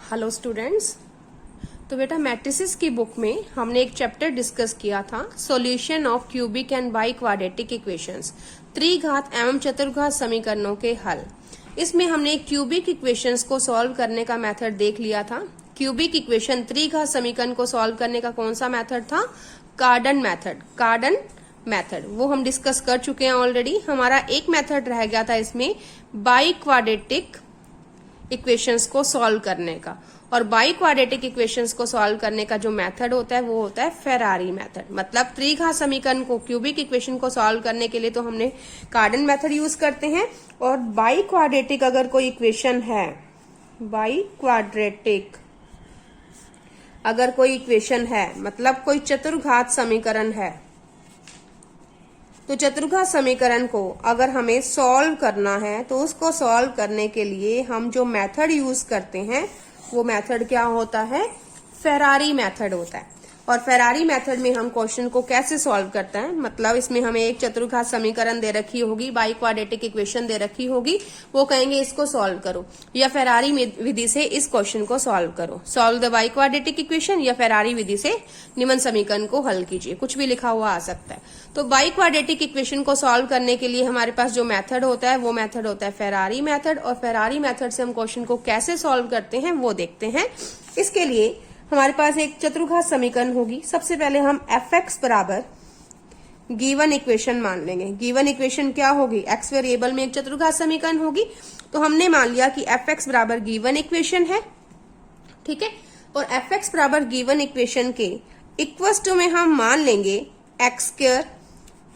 Hello students. तो बेटा matrices की बुक में हमने एक चैप्टर डिस्कस किया था, solution of cubic and biquadratic equations, त्रिघात एवं चतुर्घात समीकरणों के हल। इसमें हमने क्यूबिक इक्वेशंस को सॉल्व करने का मेथड देख लिया था। क्यूबिक इक्वेशन त्रिघात समीकरण को सॉल्व करने का कौन सा मेथड था? कार्डन मेथड, वो हम डिस्कस कर चुके हैं ऑलरेडी। हमारा एक मेथड रह गया था इसमें बाई क्वाड्रेटिक इक्वेशंस को सॉल्व करने का, और बाई क्वाड्रेटिक इक्वेशंस को सॉल्व करने का जो मेथड होता है वो होता है फेरारी मेथड। मतलब त्रिघात समीकरण को, क्यूबिक इक्वेशन को सॉल्व करने के लिए तो हमने कार्डन मेथड यूज करते हैं, और बाई क्वाड्रेटिक अगर कोई इक्वेशन है, बाई क्वाड्रेटिक अगर कोई इक्वेशन है, मतलब कोई चतुर्घात समीकरण है, तो चतुर्घात समीकरण को अगर हमें सॉल्व करना है तो उसको सॉल्व करने के लिए हम जो मेथड यूज करते हैं वो मेथड क्या होता है? फेरारी मेथड होता है। और फेरारी मेथड में हम क्वेश्चन को कैसे सॉल्व करते हैं, मतलब इसमें हमें एक चतुर्घात समीकरण दे रखी होगी, बाई क्वाड्रेटिक इक्वेशन दे रखी होगी, वो कहेंगे इसको सॉल्व करो, या फेरारी विधि से इस क्वेश्चन को सॉल्व करो, solve the by quadratic equation, या फेरारी विधि से निम्न समीकरण को हल कीजिए, कुछ भी लिखा हुआ आ सकता है। तो बाई क्वाड्रेटिक इक्वेशन को सॉल्व करने के लिए हमारे पास जो मेथड होता है वो मेथड होता है फेरारी मेथड, और फेरारी मेथड से हम क्वेश्चन को कैसे सॉल्व करते हैं वो देखते हैं। इसके लिए हमारे पास एक चतुर्घात समीकरण होगी। सबसे पहले हम एफ एक्स बराबर गिवन इक्वेशन मान लेंगे। गिवन इक्वेशन क्या होगी? एक्स वेरिएबल में एक चतुर्घात समीकरण होगी, तो हमने मान लिया कि एफ एक्स बराबर गिवन इक्वेशन है, ठीक है। और एफ एक्स बराबर गिवन इक्वेशन के इक्वल्स टू में हम मान लेंगे x square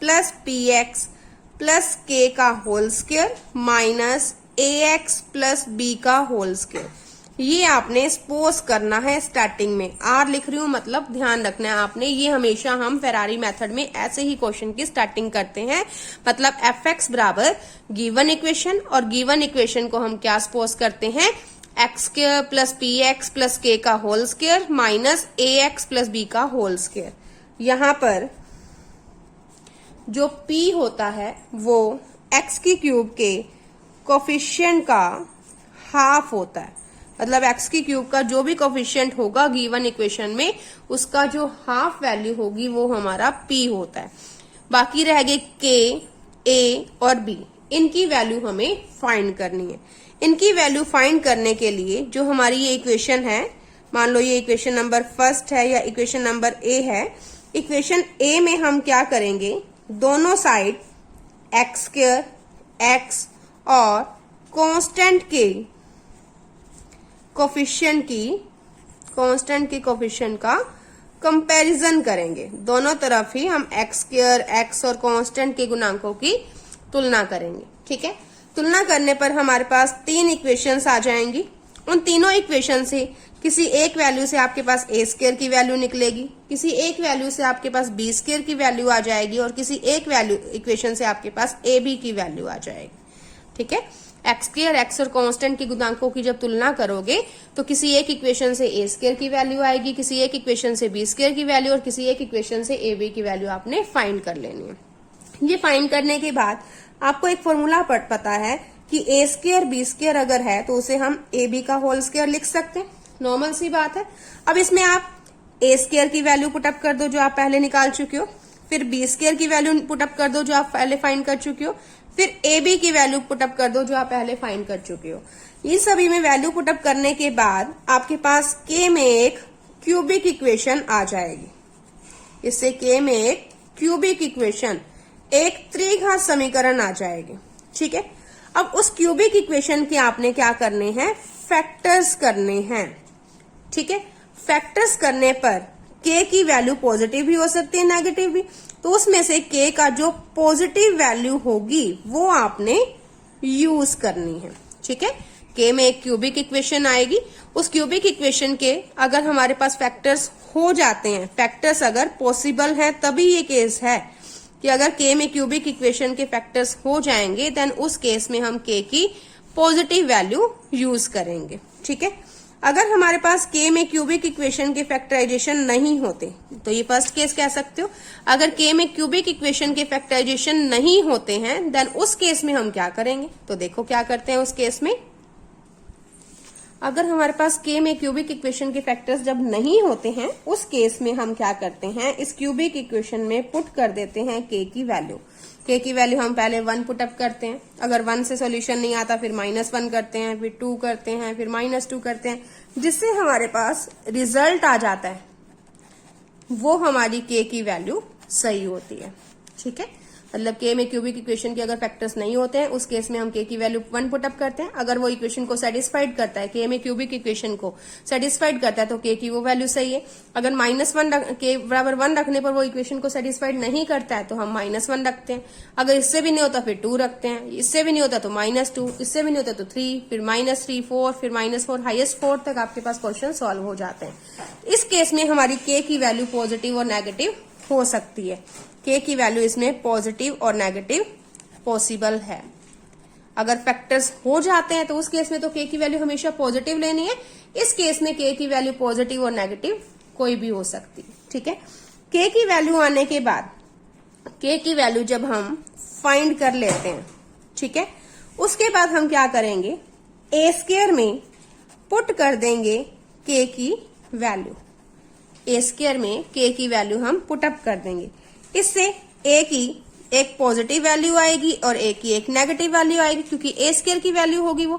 plus p x plus k का whole square minus a x plus b का होल स्क्वायर। ये आपने सपोज करना है स्टार्टिंग में, आर लिख रही हूं मतलब ध्यान रखना है आपने, ये हमेशा हम फेरारी मेथड में ऐसे ही क्वेश्चन की स्टार्टिंग करते हैं। मतलब एफ एक्स बराबर गिवन इक्वेशन, और गिवन इक्वेशन को हम क्या सपोज करते हैं? X square plus p x plus k का whole square minus a x plus b का होल स्क्वायर। यहां पर जो p होता है वो x की क्यूब के कोफिशिएंट का हाफ होता है। मतलब x की क्यूब का जो भी कोफिशिएंट होगा गिवन इक्वेशन में, उसका जो हाफ वैल्यू होगी वो हमारा p होता है। बाकी रह गए k, a और b, इनकी वैल्यू हमें फाइंड करनी है। इनकी वैल्यू फाइंड करने के लिए जो हमारी ये इक्वेशन है, मान लो ये इक्वेशन नंबर फर्स्ट है या इक्वेशन नंबर a है, इक्वेशन a में हम क्या करेंगे? दोनों साइड एक्स स्क्वायर एक्स और कांस्टेंट के कोफिशिएंट का कंपैरिजन करेंगे। दोनों तरफ ही हम एक्स स्क्वायर एक्स और कांस्टेंट के गुणांकों की तुलना करेंगे, ठीक है। तुलना करने पर हमारे पास तीन इक्वेशंस आ जाएंगी। उन तीनों इक्वेशन से किसी एक वैल्यू से आपके पास ए स्क्वायर की वैल्यू निकलेगी, किसी एक वैल्यू से आपके पास बी स्क्वायर की वैल्यू आ जाएगी, और किसी एक वैल्यू इक्वेशन से आपके पास ए बी की वैल्यू आ जाएगी, ठीक है। एक्स स्क्वायर एक्स और कांस्टेंट के गुणांकों की जब तुलना करोगे तो किसी एक इक्वेशन से ए स्क्वायर की वैल्यू आएगी, किसी एक इक्वेशन से बी स्क्वायर की वैल्यू, और किसी एक इक्वेशन से ए बी की वैल्यू आपने फाइंड कर लेनी है। ये फाइंड करने के बाद आपको एक फॉर्मूला पता है कि ए स्क्वायर बी स्क्वायर अगर है तो उसे हम ए बी का होल स्क्वायर लिख सकते हैं, नॉर्मल सी बात है। अब इसमें आप ए स्क्वायर की वैल्यू पुटअप कर दो जो आप पहले निकाल चुके हो, फिर बी स्क्वायर की वैल्यू पुटअप कर दो जो आप पहले फाइंड कर चुके हो, फिर ए बी की वैल्यू पुटअप कर दो जो आप पहले फाइंड कर चुके हो। इन सभी में वैल्यू पुटअप करने के बाद आपके पास के में एक क्यूबिक इक्वेशन आ जाएगी। इससे के में एक क्यूबिक इक्वेशन, एक त्रिघात समीकरण आ जाएगी, ठीक है। अब उस क्यूबिक इक्वेशन के आपने क्या करने हैं? फैक्टर्स करने हैं, ठीक है। फैक्टर्स करने पर k की वैल्यू पॉजिटिव भी हो सकती है, नेगेटिव भी, तो उसमें से k का जो पॉजिटिव वैल्यू होगी वो आपने यूज करनी है, ठीक है। k में एक क्यूबिक इक्वेशन आएगी, उस क्यूबिक इक्वेशन के अगर हमारे पास फैक्टर्स हो जाते हैं, फैक्टर्स अगर पॉसिबल है तभी ये केस है कि अगर k में क्यूबिक इक्वेशन के फैक्टर्स हो जाएंगे देन उस केस में हम k की पॉजिटिव वैल्यू यूज करेंगे, ठीक है। अगर हमारे पास k में क्यूबिक इक्वेशन के फैक्टराइजेशन नहीं होते तो ये फर्स्ट केस कह सकते हो। अगर k में क्यूबिक इक्वेशन के फैक्टराइजेशन नहीं होते हैं देन उस केस में हम क्या करेंगे? तो देखो क्या करते हैं उस केस में। अगर हमारे पास के में क्यूबिक इक्वेशन के फैक्टर्स जब नहीं होते हैं, उस केस में हम क्या करते हैं, इस क्यूबिक इक्वेशन में पुट कर देते हैं के की वैल्यू। के की वैल्यू हम पहले 1 पुटअप करते हैं, अगर 1 से सॉल्यूशन नहीं आता फिर -1 करते हैं, फिर 2 करते हैं, फिर -2 करते हैं, जिससे हमारे पास रिजल्ट आ जाता है, वो हमारी के की वैल्यू सही होती है। ठीक है, मतलब के में क्यूबिक इक्वेशन के अगर फैक्टर्स नहीं होते हैं, उस केस में हम के की वैल्यू 1 पुटअप करते हैं। अगर वो इक्वेशन को सेटिस्फाइड करता है, के में क्यूबिक इक्वेशन को सेटिस्फाइड करता है, तो के की वो वैल्यू सही है। अगर -1 के बराबर 1 रखने पर वो इक्वेशन को सेटिस्फाइड नहीं करता है, तो हम -1 रखते हैं। अगर इससे भी नहीं होता फिर 2 रखते हैं, इससे भी नहीं होता तो -2, इससे भी नहीं होता तो 3, फिर -3, 4, फिर -4, हाईएस्ट 4 तक आपके पास क्वेश्चन सॉल्व हो जाते हैं। इस केस में हमारी के की वैल्यू पॉजिटिव और नेगेटिव हो सकती है। के की वैल्यू इसमें पॉजिटिव और नेगेटिव पॉसिबल है। अगर फैक्टर्स हो जाते हैं तो उस केस में तो के की वैल्यू हमेशा पॉजिटिव लेनी है। इस केस में के की वैल्यू पॉजिटिव और नेगेटिव कोई भी हो सकती है। ठीक है, के की वैल्यू आने के बाद, के की वैल्यू जब हम फाइंड कर लेते हैं, ठीक है, उसके बाद हम क्या करेंगे, ए स्क्वायर में पुट कर देंगे के की वैल्यू। ए स्क्वायर में के की वैल्यू हम पुटअप कर देंगे। इससे ए की एक पॉजिटिव वैल्यू आएगी और ए की एक नेगेटिव वैल्यू आएगी, क्योंकि ए स्क्वायर की वैल्यू होगी वो।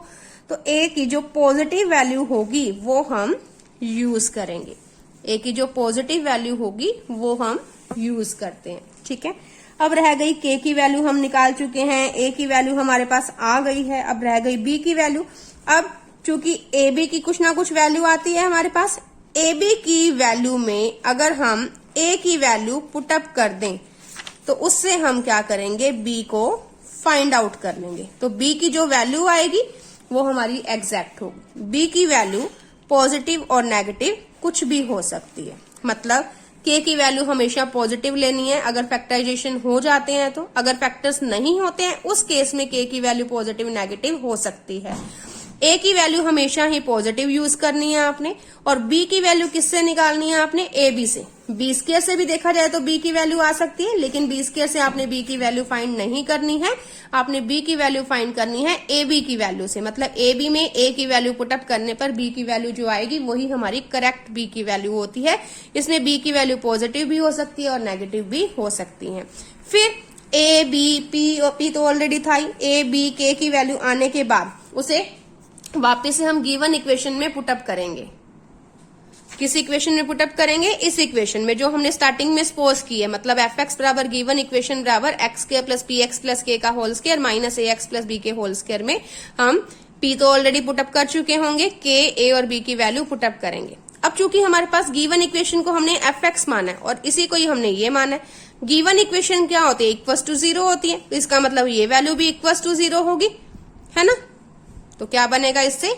तो ए की जो पॉजिटिव वैल्यू होगी वो हम यूज करेंगे। ए की जो पॉजिटिव वैल्यू होगी वो हम यूज करते हैं। ठीक है, अब रह गई के की वैल्यू हम निकाल चुके हैं, ए की वैल्यू हमारे पास आ गई है, अब रह गई बी की वैल्यू। अब चूंकि ए बी की कुछ ना कुछ वैल्यू आती है हमारे पास, ए बी की वैल्यू में अगर हम ए की वैल्यू पुटअप कर दें तो उससे हम क्या करेंगे, बी को फाइंड आउट कर लेंगे। तो बी की जो वैल्यू आएगी वो हमारी एग्जैक्ट होगी। बी की वैल्यू पॉजिटिव और नेगेटिव कुछ भी हो सकती है, मतलब के की वैल्यू हमेशा पॉजिटिव लेनी है अगर फैक्टराइजेशन हो जाते हैं तो। अगर फैक्टर्स नहीं होते हैं उस केस में के की वैल्यू पॉजिटिव नेगेटिव हो सकती है। ए की वैल्यू हमेशा ही पॉजिटिव यूज करनी है आपने, और बी की वैल्यू किससे निकालनी है आपने, ए बी से। बी स्क्वायर से भी देखा जाए तो बी की वैल्यू आ सकती है, लेकिन बी स्क्वायर से आपने बी की वैल्यू फाइंड नहीं करनी है, आपने बी की वैल्यू फाइंड करनी है ए बी की वैल्यू से। मतलब ए बी में ए की वैल्यू पुटअप करने पर बी की वैल्यू जो आएगी वही हमारी करेक्ट बी की वैल्यू होती है। इसमें बी की वैल्यू पॉजिटिव भी हो सकती है और नेगेटिव भी हो सकती है। फिर ए बी पी तो ऑलरेडी था ही, ए बी के की वैल्यू आने के बाद उसे वापस से हम गिवन इक्वेशन में पुटअप करेंगे। किस इक्वेशन में पुटअप करेंगे, इस इक्वेशन में जो हमने स्टार्टिंग में सपोज की है, मतलब एफ एक्स बराबर गिवन इक्वेशन बराबर x square plus p x plus k का whole square minus a x plus B के होल स्क्वायर में हम पी तो ऑलरेडी पुटअप कर चुके होंगे, के ए और बी की वैल्यू पुटअप करेंगे। अब चूंकि हमारे पास गिवन इक्वेशन को हमने एफ एक्स माना है और इसी को ही हमने ये माना है, गिवन इक्वेशन क्या होती है, इक्वल टू 0 होती है, तो इसका मतलब ये वैल्यू भी इक्वल टू 0 होगी, है ना। तो क्या बनेगा इससे,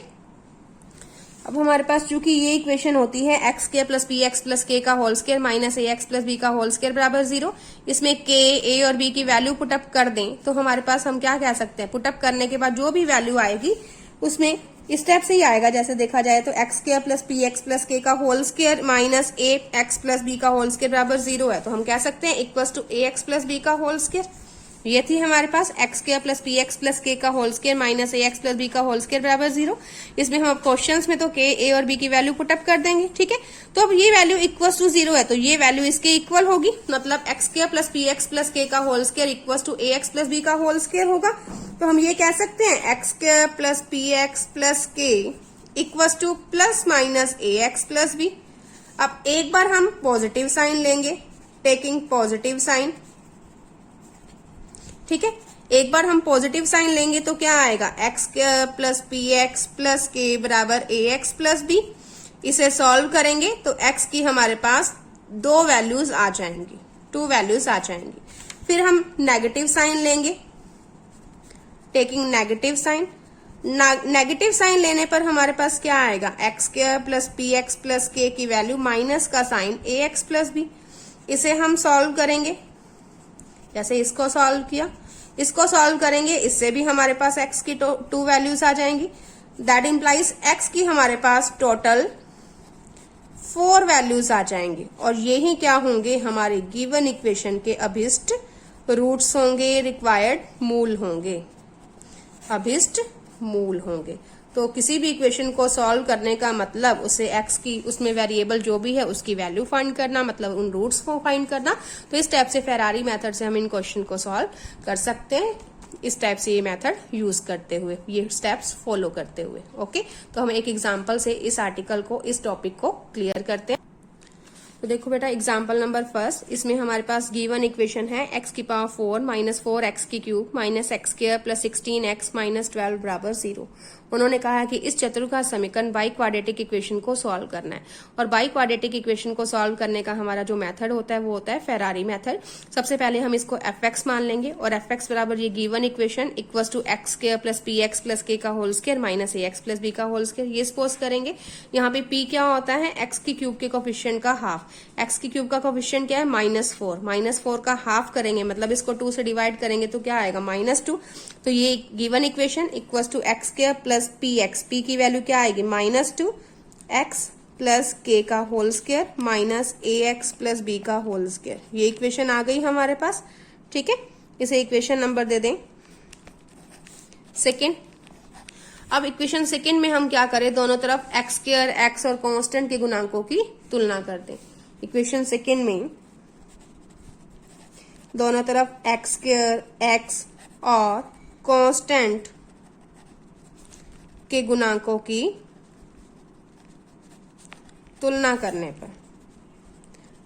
अब हमारे पास चूंकि ये इक्वेशन होती है x square plus p x plus k का whole square minus a x plus b का होल स्क्वायर बराबर 0, इसमें के ए और बी की वैल्यू पुटअप कर दें तो हमारे पास हम क्या कह सकते हैं, पुटअप करने के बाद जो भी वैल्यू आएगी उसमें इस स्टेप से ही आएगा। जैसे देखा जाए तो x square plus p x plus k का whole square minus a x plus b का होल स्क्वायर बराबर 0 है, तो हम कह सकते हैं equal to a x plus b का होल स्क्वायर। ये थी हमारे पास x square plus p x plus k का whole square minus a x plus b का होल स्क्वायर बराबर 0। इसमें हम क्वेश्चंस में तो के ए और बी की वैल्यू पुटअप कर देंगे। ठीक है, तो अब ये वैल्यू इक्वल टू 0 है तो ये वैल्यू इसके इक्वल होगी, मतलब x square plus p x plus k का whole square equal to a x plus b का होल स्क्वायर होगा। तो हम ये कह सकते हैं x square plus p x plus k equal to plus minus a x plus b. अब एक बार हम पॉजिटिव साइन लेंगे, टेकिंग पॉजिटिव साइन, ठीक है, एक बार हम पॉजिटिव साइन लेंगे तो क्या आएगा, x plus p x plus के बराबर ए एक्स प्लस बी। इसे सॉल्व करेंगे तो एक्स की हमारे पास 2 वैल्यूज आ जाएंगी, 2 वैल्यूज आ जाएंगी। फिर हम नेगेटिव साइन लेंगे, taking negative sign. Negative sign लेने पर हमारे पास क्या आएगा, x square plus p x plus k की वैल्यू माइनस का sign a x plus b. इसे हम सॉल्व करेंगे, जैसे इसको सॉल्व किया, इसको सॉल्व करेंगे, इससे भी हमारे पास x की 2 वैल्यूज आ जाएंगी। दैट इंप्लाइज x की हमारे पास टोटल 4 वैल्यूज आ जाएंगे, और यही क्या होंगे, हमारे गिवन इक्वेशन के अभिष्ट रूट्स होंगे, रिक्वायर्ड मूल होंगे, अभिष्ट मूल होंगे। तो किसी भी इक्वेशन को सॉल्व करने का मतलब उसे एक्स की, उसमें वेरिएबल जो भी है उसकी वैल्यू फाइंड करना, मतलब उन रूट्स को फाइंड करना। तो इस टाइप से फेरारी मेथड से हम इन क्वेश्चन को सॉल्व कर सकते हैं, इस टाइप से ये मेथड यूज करते हुए, ये स्टेप्स फॉलो करते हुए। ओके, तो हम एक एग्जांपल से इस आर्टिकल को, इस टॉपिक को क्लियर करते हैं। तो देखो बेटा, एग्जाम्पल नंबर फर्स्ट, इसमें हमारे पास गिवन इक्वेशन है x की पावर 4 माइनस 4x की cube minus x square plus 16x minus 12 बराबर 0। उन्होंने कहा है कि इस चतुर्भुज समीकरण बाई क्वाड्रेटिक इक्वेशन को सॉल्व करना है। और बाई क्वाड्रेटिक इक्वेशन को सॉल्व करने का हमारा जो मेथड होता है वो होता है फेरारी मेथड। सबसे पहले हम इसको fx मान लेंगे और fx बराबर ये given equation equals to x square plus p x plus k का whole square minus ax plus b का होल स्क्वायर, ये सपोज करेंगे। यहाँ पे p क्या होता है, x की क्यूब के कोफिशिएंट का हाफ। x की क्यूब का कोफिशिएंट क्या है, -4, -4 का हाफ करेंगे मतलब इसको 2 से डिवाइड करेंगे तो क्या आएगा, -2। तो ये given equation equals to x square plus p x, पी की वैल्यू क्या आएगी, -2 एक्स प्लस के का whole square minus ax plus b का होल स्क्वायर। ये इक्वेशन आ गई हमारे पास। ठीक है, इसे इक्वेशन नंबर दे दें सेकेंड। अब इक्वेशन सेकेंड में हम क्या करें, दोनों तरफ एक्स स्क्वायर, एक्स और कांस्टेंट के गुणांकों की तुलना कर दें। इक्वेशन सेकेंड में दोनों तरफ एक्स स्क्वायर, एक्स और कांस्टेंट के गुणांकों की तुलना करने पर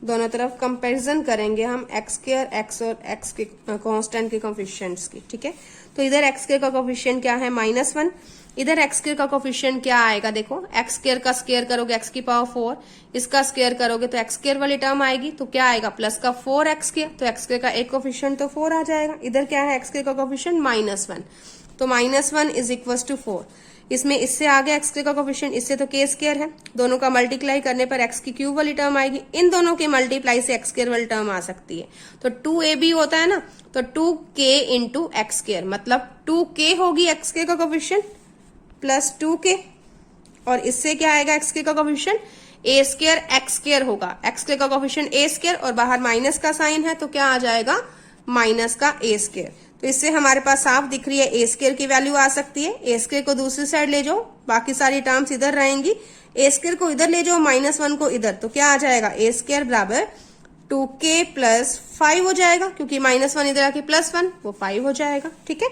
दोनों तरफ कंपैरिजन करेंगे हम एक्स स्क्वायर, एक्स और एक्स के कांस्टेंट के कोफिशिएंट्स की। ठीक है, तो इधर एक्स स्क्वायर का कोफिशिएंट क्या है, -1, इधर एक्स स्क्वायर का कोफिशिएंट क्या आएगा, देखो एक्स स्क्वायर का स्क्वायर करोगे एक्स की पावर 4, इसका स्क्वायर करोगे तो एक्स स्क्वायर वाली टर्म आएगी, तो क्या आएगा प्लस का 4x स्क्वायर, तो एक्स स्क्वायर का एक कोफिशिएंट तो 4 आ जाएगा। इधर क्या है, एक्स स्क्वायर का कोफिशिएंट -1, तो -1 इज इक्वल टू 4। इसमें इससे आगे एक्स स्क्वायर का कोफिशिएंट, इससे तो के स्क्वायर है, दोनों का मल्टीप्लाई करने पर एक्स की क्यूब वाली टर्म आएगी। इन दोनों के मल्टीप्लाई से एक्स स्क्वायर वाली टर्म आ सकती है, तो 2ab होता है ना, तो 2k इंटू एक्स स्क्वायर, मतलब 2k होगी एक्स स्क्वायर का कोफिशिएंट प्लस 2k, और इससे क्या आएगा एक्स स्क्वायर का कोफिशिएंट ए स्क्वायर एक्स स्क्वायर होगा, एक्स स्क्वायर का कोफिशिएंट ए स्क्वायर और बाहर माइनस का साइन है तो क्या आ जाएगा, माइनस का ए स्क्वायर। तो इससे हमारे पास साफ दिख रही है ए स्क्वायर की वैल्यू आ सकती है। ए स्क्वायर को दूसरी साइड ले जाओ, बाकी सारी टर्म्स इधर रहेंगी, ए स्क्वायर को इधर ले जाओ, -1 को इधर, तो क्या आ जाएगा, ए स्क्वायर बराबर 2k प्लस 5 हो जाएगा, क्योंकि -1 इधर आके +1, वो 5 हो जाएगा। ठीक है,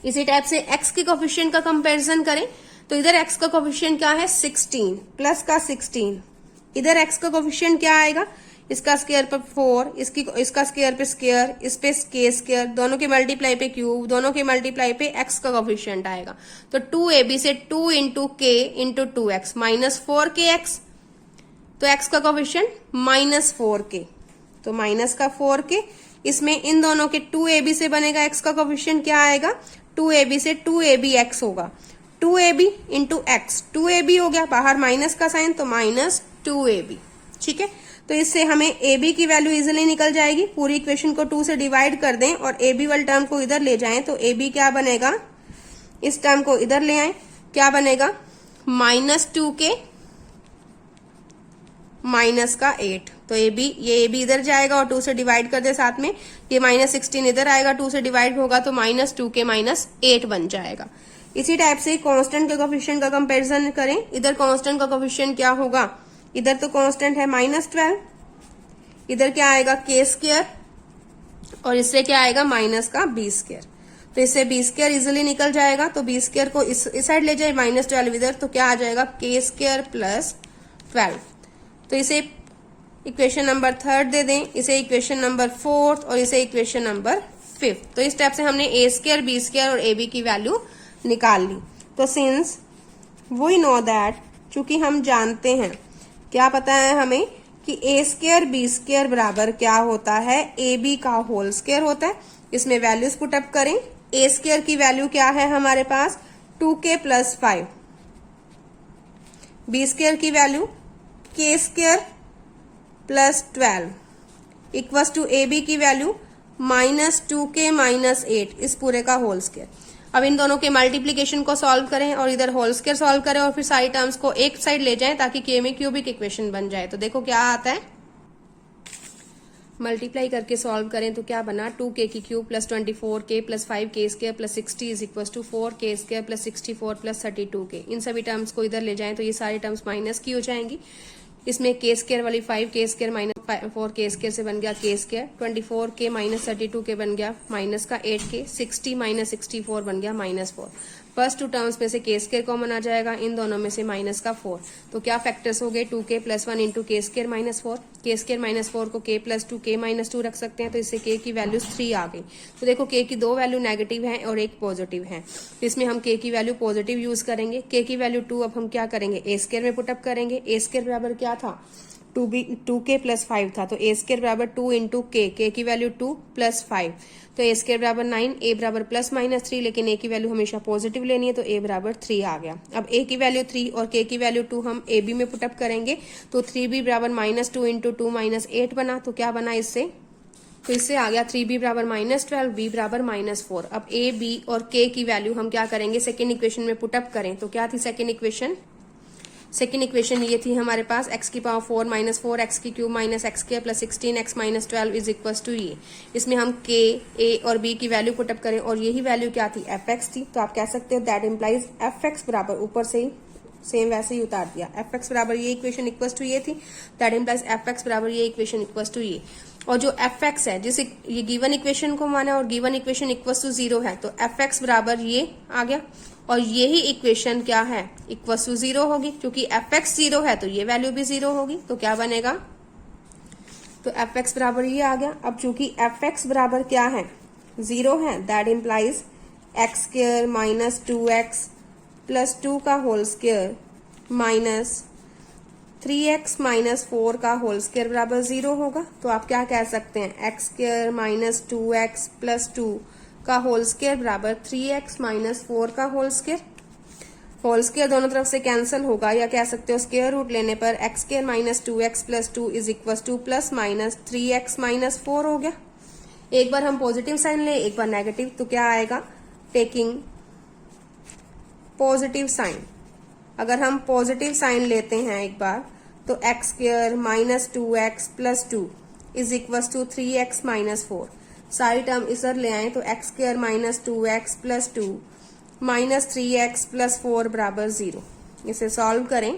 इसी टाइप से x के कोफिशिएंट का कंपैरिजन करें तो इधर x का कोफिशिएंट क्या है, 16 प्लस का 16, इधर x का कोफिशिएंट क्या आएगा, इसका स्क्वायर पर 4, इसका स्क्वायर पे स्क्वायर, इस पे के स्क्वायर, दोनों के मल्टीप्लाई पे क्यूब, दोनों के मल्टीप्लाई पे x का कोफिशिएंट आएगा। तो 2ab से 2 into k into 2x minus 4kx, तो x का कोफिशिएंट -4k, तो माइनस का 4k, इसमें इन दोनों के 2ab से बनेगा x का कोफिशिएंट क्या आएगा, 2ab से 2abx होगा, 2ab इंटू एक्स, 2ab हो गया, बाहर माइनस का साइन तो -2ab। ठीक है, तो इससे हमें ab की वैल्यू इजिली निकल जाएगी। पूरी इक्वेशन को 2 से डिवाइड कर दें और ab वाले टर्म को इधर ले जाएं तो ab क्या बनेगा, इस टर्म को इधर ले आए, क्या बनेगा, -2k माइनस का 8, तो ये ab इधर जाएगा और 2 से डिवाइड कर दे साथ में, ये -16 इधर आएगा, 2 से डिवाइड होगा तो -2k -8 बन जाएगा। इसी टाइप से कांस्टेंट के कोफिशिएंट का कंपैरिजन करें, इधर कांस्टेंट का कोफिशिएंट क्या होगा, इधर तो कांस्टेंट है -12, इधर क्या आएगा k स्क्वायर और इससे क्या आएगा माइनस का b स्क्वायर, तो इससे b स्क्वायर इजिली निकल जाएगा, तो b स्क्वायर को इस साइड ले जाए, -12 इधर, तो क्या आ जाएगा k स्क्वायर प्लस 12। तो इसे इक्वेशन नंबर 3 दे दें, इसे इक्वेशन नंबर 4 और इसे इक्वेशन नंबर 5। तो इस टाइप से हमने a स्क्वायर, b स्क्वायर और ab की वैल्यू निकाल ली। तो सिंस वी नो दैट, चूंकि हम जानते हैं, क्या पता है हमें कि a स्क्वायर b स्क्वायर बराबर क्या होता है, ab का होल स्क्वायर होता है। इसमें वैल्यूज पुट अप करें, a स्क्वायर की वैल्यू क्या है हमारे पास, 2k प्लस 5, b स्क्वायर की value k square plus 12 equals to ab की वैल्यू -2k -8, इस पूरे का होल स्क्वायर। अब इन दोनों के मल्टीप्लीकेशन को सॉल्व करें और इधर होल स्क्वायर सॉल्व करें और फिर सारी टर्म्स को एक साइड ले जाएं ताकि k में क्यूबिक इक्वेशन बन जाए। तो देखो क्या आता है, मल्टीप्लाई करके सॉल्व करें तो क्या बना, 2k की cube plus 24k plus 5k square plus 60 is equal to 4k square plus 64 plus 32k। इन सभी टर्म्स को इधर ले जाएं तो ये सारी टर्म्स माइनस की हो जाएंगी। इसमें k स्क्वायर वाली 5k square minus 4k square से बन गया k square, 24k minus 32k बन गया माइनस का 8k, 60 माइनस 64 बन गया -4। फर्स्ट टू टर्म्स में से k स्क्वायर कॉमन आ जाएगा, इन दोनों में से माइनस का 4। तो क्या फैक्टर्स हो गए, 2k plus 1 into k square minus 4, k square minus 4 को k प्लस 2 k माइनस 2 रख सकते हैं, तो इससे k की वैल्यू 3 आ गई। तो देखो k की 2 वैल्यू नेगेटिव है और एक पॉजिटिव है, तो इसमें हम k की वैल्यू पॉजिटिव यूज करेंगे। k की वैल्यू 2 अब हम क्या करेंगे, a स्क्वायर में पुटअप करेंगे। a स्क्वायर बराबर क्या था, 2k प्लस 5 था, तो a स्क्वायर बराबर 2 इंटू k की वैल्यू 2 प्लस 5, तो a स्क्वायर बराबर 9, a बराबर प्लस माइनस 3, लेकिन a की वैल्यू हमेशा पॉजिटिव लेनी है, तो a बराबर 3 आ गया। अब a की वैल्यू 3 और k की वैल्यू 2 हम ab में पुटअप करेंगे, तो 3b बराबर -2 इंटू 2 माइनस 8 बना, तो क्या बना इससे, तो इससे आ गया 3b बराबर -12, b बराबर -4। अब a b और k की वैल्यू हम क्या करेंगे, सेकेंड इक्वेशन में पुटअप करें, तो क्या थी सेकेंड इक्वेशन, सेकेंड इक्वेशन ये थी हमारे पास x की पावर 4 माइनस 4 x की cube minus x square plus 16 x minus 12 is equal to ये। इसमें हम k, a और b की वैल्यू पुटअप करें और यही वैल्यू क्या थी, fx थी, तो आप कह सकते हो दैट इम्प्लाइज fx बराबर, ऊपर से ही सेम वैसे ही उतार दिया, fx बराबर ये इक्वेशन इक्वल टू ये थी, दैट इम्प्लाइज fx बराबर ये इक्वेशन इक्वल टू ये। और जो fx है, जिस ये गिवन इक्वेशन को माना और गिवन इक्वेशन इक्वल टू 0 है, तो fx बराबर ये आ गया, और यही इक्वेशन क्या है, इक्वल टू 0 होगी, क्योंकि fx 0 है तो ये वैल्यू भी 0 होगी, तो क्या बनेगा, तो fx बराबर ये आ गया। अब चूंकि fx बराबर क्या है, 0 है, that implies x square minus 2x plus 2 का whole square minus 3x minus 4 का होल स्क्वायर बराबर 0 होगा। तो आप क्या कह सकते हैं, x square minus 2x plus 2 का होल स्क्वायर बराबर 3x माइनस 4 का होल स्क्वायर। होल स्क्वायर दोनों तरफ से कैंसिल होगा, या कह सकते हो स्क्वायर रूट लेने पर x square minus 2x plus 2 is equal to plus minus 3x minus 4 हो गया। एक बार हम पॉजिटिव साइन ले, एक बार नेगेटिव, तो क्या आएगा, टेकिंग पॉजिटिव साइन। अगर हम पॉजिटिव साइन लेते हैं एक बार, तो x square minus 2x plus 2 is equal to 3x minus 4। सारी टर्म इधर ले आए तो x square minus 2x plus 2 minus 3x plus 4 बराबर 0। इसे सॉल्व करें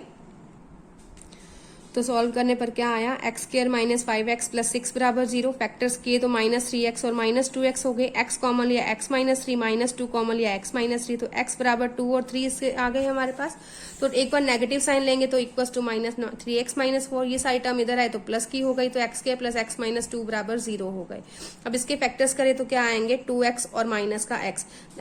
तो सॉल्व करने पर क्या आया, x square minus 5x plus 6 बराबर 0। फैक्टर्स किए तो माइनस 3x और माइनस 2x हो गए, x कॉमन लिया x माइनस 3 माइनस 2 कॉमन लिया x माइनस 3, तो x बराबर 2 और 3 इससे आ गए हमारे पास। तो एक बार नेगेटिव साइन लेंगे तो equal to minus 3x minus 4, ये सारी टर्म इधर आए तो प्लस की हो गई, तो x square plus x minus 2 बराबर 0 हो गए। अब इसके फैक्टर्स करें तो क्या आएंगे, 2x और माइनस का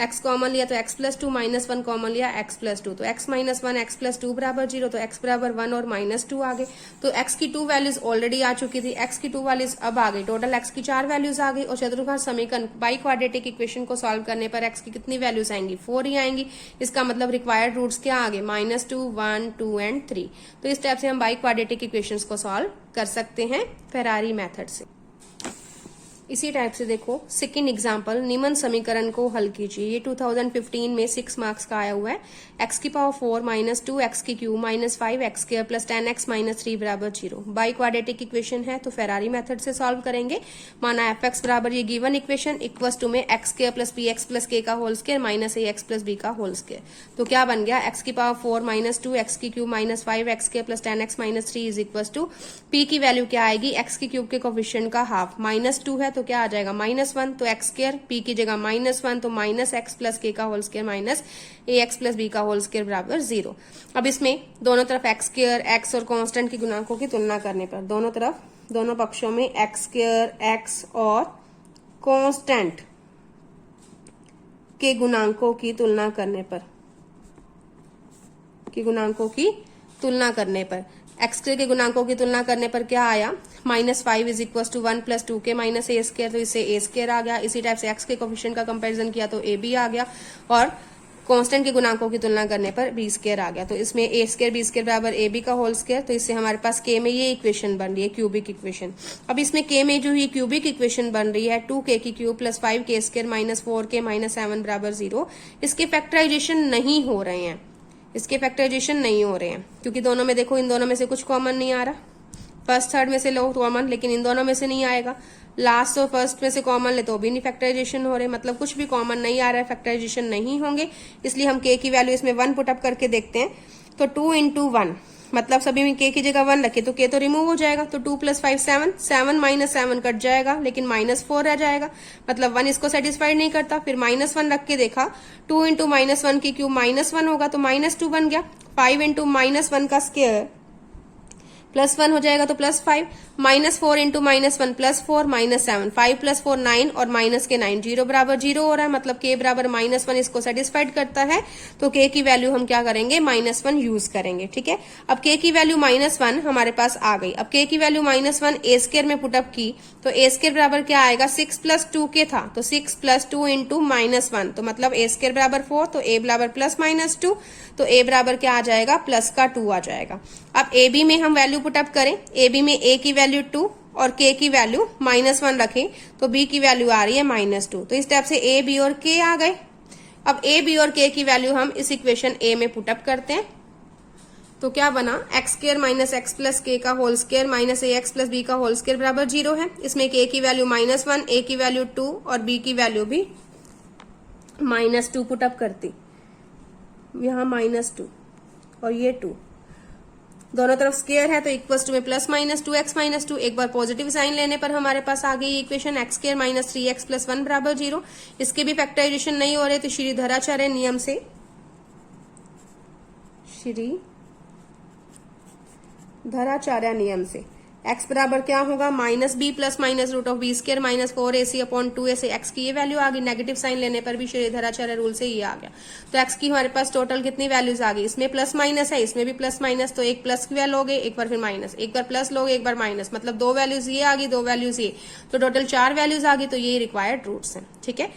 x कॉमन लिया तो x प्लस 2 माइनस 1 कॉमन लिया x प्लस 2, तो x माइनस 1 x प्लस 2 बराबर 0, तो x बराबर 1 और माइनस 2 आ गए। तो x की 2 वैल्यूज ऑलरेडी आ चुकी थी, x की 2 वैल्यूज अब आ गई, टोटल x की 4 वैल्यूज आ गई। और चतुर्भुज समीकरण बाई क्वाड्रेटिक इक्वेशन को सॉल्व करने पर x की कितनी वैल्यूज आएंगी, 4 ही आएंगी। इसका मतलब रिक्वायर्ड रूट्स क्या आ गए, -2, 1, 2 एंड 3। तो इस टाइप से हम बाई क्वाड्रेटिक इक्वेशंस को सॉल्व कर सकते हैं फेरारी मेथड से। इसी टाइप से देखो सेकेंड एग्जाम्पल, निम्न समीकरण को हल कीजिए। ये 2015 में 6 मार्क्स का आया हुआ है। x की पावर 4 माइनस 2x की cube minus 5x square plus 10x minus 3 बराबर 0। बाई क्वाड्रेटिक इक्वेशन है तो फेरारी मेथड से सॉल्व करेंगे। माना fx बराबर ये गिवन इक्वेशन इक्वल्स टू में x square plus bx plus k का whole square minus ax plus b का होल स्क्वायर। तो क्या बन गया, x की पावर 4 माइनस 2x की cube minus 5x square plus 10x minus 3 is equals to p की वैल्यू क्या आएगी, x की क्यूब के कोफिशिएंट का हाफ, -2 है तो क्या आ जाएगा -1, तो x स्क्वायर p की जगह -1 तो माइनस x प्लस k का whole square minus ax plus b का होल स्क्वायर बराबर 0। अब इसमें दोनों तरफ x स्क्वायर x और कांस्टेंट के गुणांकों की तुलना करने पर दोनों तरफ दोनों पक्षों में x स्क्वायर x और कांस्टेंट के गुणांकों की तुलना करने पर x के गुणांकों की तुलना करने पर क्या आया, -5 is equal to 1 plus 2k minus a square, तो इससे a स्क्वायर आ गया। इसी टाइप से x के कोफिशिएंट का कंपैरिजन किया तो a भी आ गया, और कांस्टेंट के गुणांकों की तुलना करने पर b स्क्वायर आ गया। तो इसमें a स्क्वायर b स्क्वायर बराबर ab का होल स्क्वायर, तो इससे हमारे पास k में ये इक्वेशन बन रही है, क्यूबिक इक्वेशन। अब इसमें k में जो ये क्यूबिक इक्वेशन बन रही है 2k की cube plus 5k square minus 4k minus 7 बराबर 0, इसके फैक्टराइजेशन नहीं हो रहे हैं, क्योंकि दोनों में देखो इन दोनों में से कुछ कॉमन नहीं आ रहा। फर्स्ट थर्ड में से लो कॉमन, लेकिन इन दोनों में से नहीं आएगा। लास्ट और फर्स्ट में से कॉमन ले तो भी नहीं फैक्टराइजेशन हो रहे, मतलब कुछ भी कॉमन नहीं आ रहा है, फैक्टराइजेशन नहीं होंगे। इसलिए हम k की वैल्यू इसमें 1 पुटअप करके देखते हैं। तो 2 इंटू 1, मतलब सभी में k की जगह 1 रखे तो k तो रिमूव हो जाएगा। तो 2 + 5 7, 7 - 7 कट जाएगा, लेकिन -4 रह जाएगा, मतलब 1 इसको सेटिस्फाइड नहीं करता। फिर -1 रख के देखा, 2 इंटू -1 की क्यूब -1 होगा तो -2 बन गया। 5 इंटू -1 का स्क्वायर +1 हो जाएगा तो +5, -4 इंटू -1 +4 -7, 5 + 4 9 और माइनस के 9, 0 बराबर 0 हो रहा है, मतलब k बराबर -1 इसको सेटिस्फाइड करता है। तो k की वैल्यू हम क्या करेंगे, -1 यूज करेंगे। ठीक है, अब k की वैल्यू -1 हमारे पास आ गई। अब k की वैल्यू -1 a स्क्वायर में पुटअप की तो a स्क्वायर बराबर क्या आएगा, 6 + 2k था तो 6 + 2 इंटू -1, तो मतलब a स्क्वायर बराबर 4, तो a बराबर +-2, तो a बराबर क्या आ जाएगा, प्लस का 2 आ जाएगा। अब a b में हम वैल्यू पुटअप करें, a b में a की वैल्यू 2 और k की वैल्यू -1 रखें तो b की वैल्यू आ रही है -2। तो इस टाइप से a b और k आ गए। अब a b और k की वैल्यू हम इस इक्वेशन a में पुटअप करते हैं तो क्या बना, x² - x + k का whole square minus ax + b का होल स्क्वायर बराबर 0 है। इसमें k की वैल्यू -1, a की वैल्यू 2 और b की वैल्यू भी -2 पुटअप करती, यहाँ -2 और ये 2, दोनों तरफ स्क्वायर है तो इक्वल्स टू में +-2x - 2, एक बार पॉजिटिव साइन लेने पर हमारे पास आ गई इक्वेशन x² - 3x + 1 बराबर 0। इसके भी फैक्टराइजेशन नहीं हो रहे तो श्रीधराचार्य नियम से, श्रीधराचार्य नियम से x बराबर क्या होगा, -b + -√b² - 4ac/2a से x की ये वैल्यू आ गई। नेगेटिव साइन लेने पर भी श्रीधराचार्य रूल से ये आ गया। तो x की हमारे पास टोटल कितनी वैल्यूज आ गई, इसमें +- है, इसमें भी +- तो एक प्लस की वैल्यू हो गई, एक बार फिर माइनस, एक बार प्लस लोगे एक बार माइनस, मतलब 2 वैल्यूज ये आ गई, 2 वैल्यूज ये, तो टोटल 4 वैल्यूज आ गई। तो ये रिक्वायर्ड रूट्स हैं। ठीक है,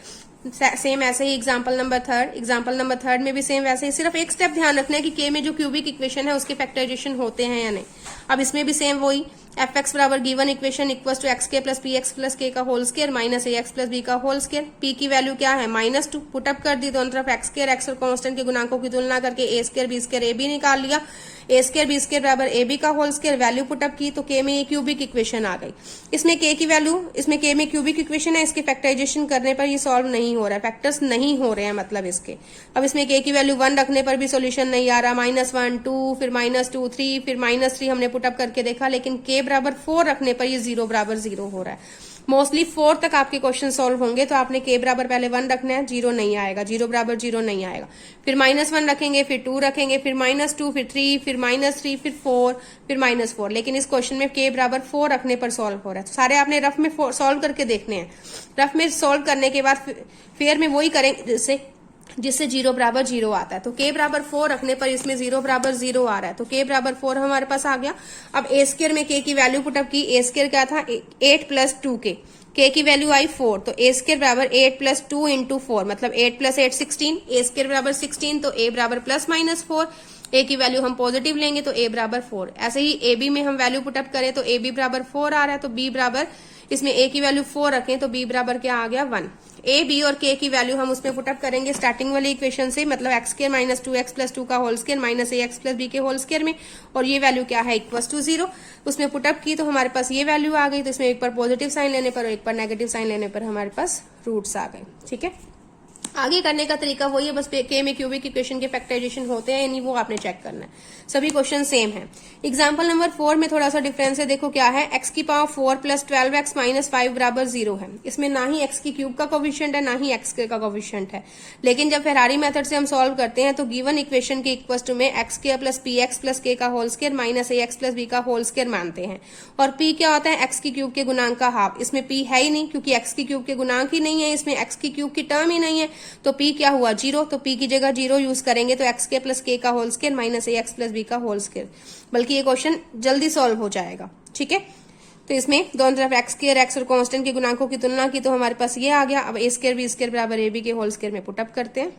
सेम ऐसे ही एग्जाम्पल नंबर थर्ड में भी सेम वैसे ही, सिर्फ एक स्टेप ध्यान रखना है कि k में जो क्यूबिक इक्वेशन है उसके फैक्टराइजेशन होते हैं या नहीं। अब इसमें भी सेम वही, fx बराबर given equation equals to xk + px + k का whole square minus ax + b का होल स्क्वायर। p की वैल्यू क्या है, -2, पुटअप कर दी, दोनों तरफ x² x और कांस्टेंट के गुणांकों की तुलना करके a² b² ab निकाल लिया, a² b² बराबर ab का होल स्क्वायर, वैल्यू पुटअप की तो k में ये क्यूबिक इक्वेशन आ गई। इसमें k की वैल्यू, इसमें k में क्यूबिक इक्वेशन है, इसके फैक्टराइजेशन करने पर ये सॉल्व नहीं हो रहा है, फैक्टर्स नहीं हो रहे हैं मतलब इसके। अब इसमें k की वैल्यू 1 रखने पर भी सोल्यूशन नहीं आ रहा, -1 2 फिर -2 3 फिर -3 हमने पुटअप करके देखा, लेकिन k बराबर 4 रखने पर ये 0 बराबर 0 हो रहा है। मोस्टली 4 तक आपके क्वेश्चन सॉल्व होंगे तो आपने k बराबर पहले 1 रखना है, 0 नहीं आएगा, 0 बराबर 0 नहीं आएगा, फिर -1 रखेंगे, फिर 2 रखेंगे, फिर -2 फिर 3 फिर -3 फिर 4 फिर -4, लेकिन इस क्वेश्चन में k बराबर 4 रखने पर सॉल्व हो रहा है। तो सारे आपने रफ में सॉल्व करके देखने हैं। रफ में सॉल्व करने के बाद फेयर में वही करेंगे जिससे 0 बराबर 0 आता है। तो k बराबर 4 रखने पर इसमें 0 बराबर 0 आ रहा है, तो k बराबर 4 हमारे पास आ गया। अब a² में k की वैल्यू पुटअप की, a² क्या था 8 + 2k, k की वैल्यू आई 4, तो a² बराबर 8 + 2 इंटू 4, मतलब 8 + 8 16, a² बराबर 16, तो a बराबर +-4, a की वैल्यू हम पॉजिटिव लेंगे तो a बराबर 4। ऐसे ही ab में हम वैल्यू पुटअप करें तो ab बराबर 4 आ रहा है, तो b बराबर, इसमें a की वैल्यू 4 रखें तो b बराबर क्या आ गया 1। a b और k की वैल्यू हम उसमें पुटअप करेंगे स्टार्टिंग वाली इक्वेशन से, मतलब x² - 2x + 2 का whole square minus ax + b के होल स्क्वायर में, और ये वैल्यू क्या है इक्वल्स टू 0, उसमें पुटअप की तो हमारे पास ये वैल्यू आ गई। तो इसमें एक बार पॉजिटिव साइन लेने पर और एक बार नेगेटिव साइन लेने पर हमारे पास रूट्स आ गए। ठीक है, आगे करने का तरीका वही है, बस k में क्यूबिक इक्वेशन के फैक्टराइजेशन होते हैं या नहीं वो आपने चेक करना है, सभी क्वेश्चन सेम है। एग्जांपल नंबर 4 में थोड़ा सा डिफरेंस है, देखो क्या है, x की पावर 4 + 12x - 5 बराबर 0 है। इसमें ना ही x की क्यूब का कोफिशिएंट है ना ही x² का कोफिशिएंट है, लेकिन जब फेरारी मेथड से हम सॉल्व करते हैं तो गिवन इक्वेशन के इक्वल टू में x² + px + k का whole square minus ax + b का होल स्क्वायर मानते हैं, और p क्या होता है x की क्यूब के गुणांक का हाफ। इसमें p है ही नहीं क्योंकि x की क्यूब के गुणांक ही नहीं है, इसमें x की क्यूब की टर्म ही नहीं है, तो p क्या हुआ 0, तो p की जगह 0 यूज करेंगे तो xk + k का whole square minus ax + b का होल स्क्वायर, बल्कि ये क्वेश्चन जल्दी सॉल्व हो जाएगा। ठीक है, तो इसमें दोनों तरफ x² x और कांस्टेंट के गुणांकों की तुलना की तो हमारे पास ये आ गया। अब a² b² बराबर ab के होल स्क्वायर में पुटअप करते हैं।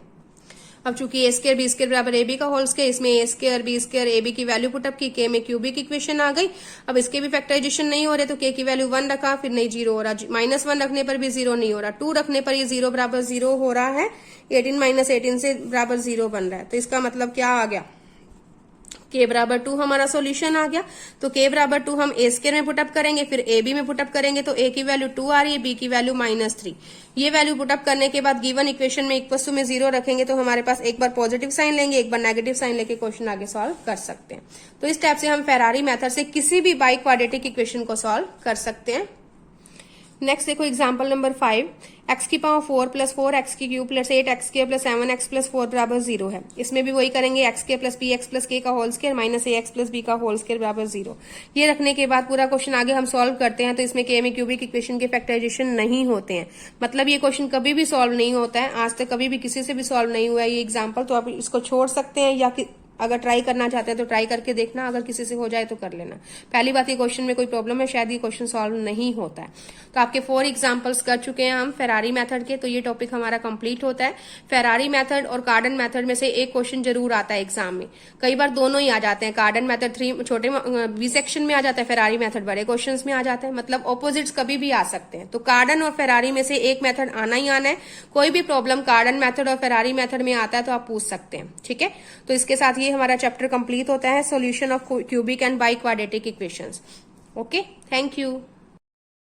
अब चूंकि a² b² बराबर ab का होल स्क्वायर, इसमें a² b² ab की वैल्यू पुटअप की, k में क्यूबिक इक्वेशन आ गई। अब इसके भी फैक्टराइजेशन नहीं हो रहे तो k की वैल्यू 1 रखा, फिर नहीं 0 हो रहा, -1 रखने पर भी 0 नहीं हो रहा, 2 रखने पर ये 0 बराबर 0 हो रहा है, 18 - 18 से बराबर 0 बन रहा है। तो इसका मतलब क्या आ गया, k बराबर 2 हमारा सॉल्यूशन आ गया। तो k बराबर 2 हम a स्क्वायर में पुटअप करेंगे, फिर a b में पुटअप करेंगे, तो a की वैल्यू 2 आ रही है, b की वैल्यू -3। ये वैल्यू पुटअप करने के बाद गिवन इक्वेशन में इक्वल टू में 0 रखेंगे, तो हमारे पास एक बार पॉजिटिव साइन लेंगे, एक बार नेगेटिव साइन लेके क्वेश्चन आगे सॉल्व कर सकते हैं। तो इस टाइप से हम फेरारी मेथड से किसी भी बाई क्वाड्रेटिक इक्वेशन को सॉल्व कर सकते हैं। नेक्स्ट देखो एग्जाम्पल नंबर 5, x की पावर 4 प्लस 4x की cube plus 8x square plus 7x plus 4 बराबर 0 है। इसमें भी वही करेंगे, x square plus bx plus k का whole square minus ax plus b का होल स्क्वायर बराबर 0। ये रखने के बाद पूरा क्वेश्चन आगे हम सॉल्व करते हैं, तो इसमें k में क्यूबिक इक्वेशन के फैक्टराइजेशन नहीं होते हैं, मतलब ये क्वेश्चन कभी भी सॉल्व नहीं होता है, आज तक कभी भी किसी से भी सॉल्व नहीं हुआ है ये एग्जाम्पल। तो आप इसको छोड़ सकते हैं, या अगर ट्राई करना चाहते हैं तो ट्राई करके देखना, अगर किसी से हो जाए तो कर लेना। पहली बात, ये क्वेश्चन में कोई प्रॉब्लम है, शायद ये क्वेश्चन सॉल्व नहीं होता है। तो आपके 4 एग्जांपल्स कर चुके हैं हम फेरारी मेथड के, तो ये टॉपिक हमारा कंप्लीट होता है। फेरारी मेथड और कार्डन मेथड में से एक क्वेश्चन जरूर आता है एग्जाम में, कई बार दोनों ही आ जाते हैं। कार्डन मेथड 3 छोटे बी सेक्शन में आ जाता है, फेरारी मेथड बड़े क्वेश्चन में आ जाता है, मतलब ऑपोजिट्स कभी भी आ सकते हैं। तो कार्डन और फेरारी में से एक मेथड आना ही आना है। कोई भी प्रॉब्लम कार्डन मेथड और फेरारी मेथड में आता है तो आप पूछ सकते हैं, ठीक है। तो इसके साथ ये हमारा चैप्टर कंप्लीट होता है, solution of cubic and biquadratic equations. Okay, thank you.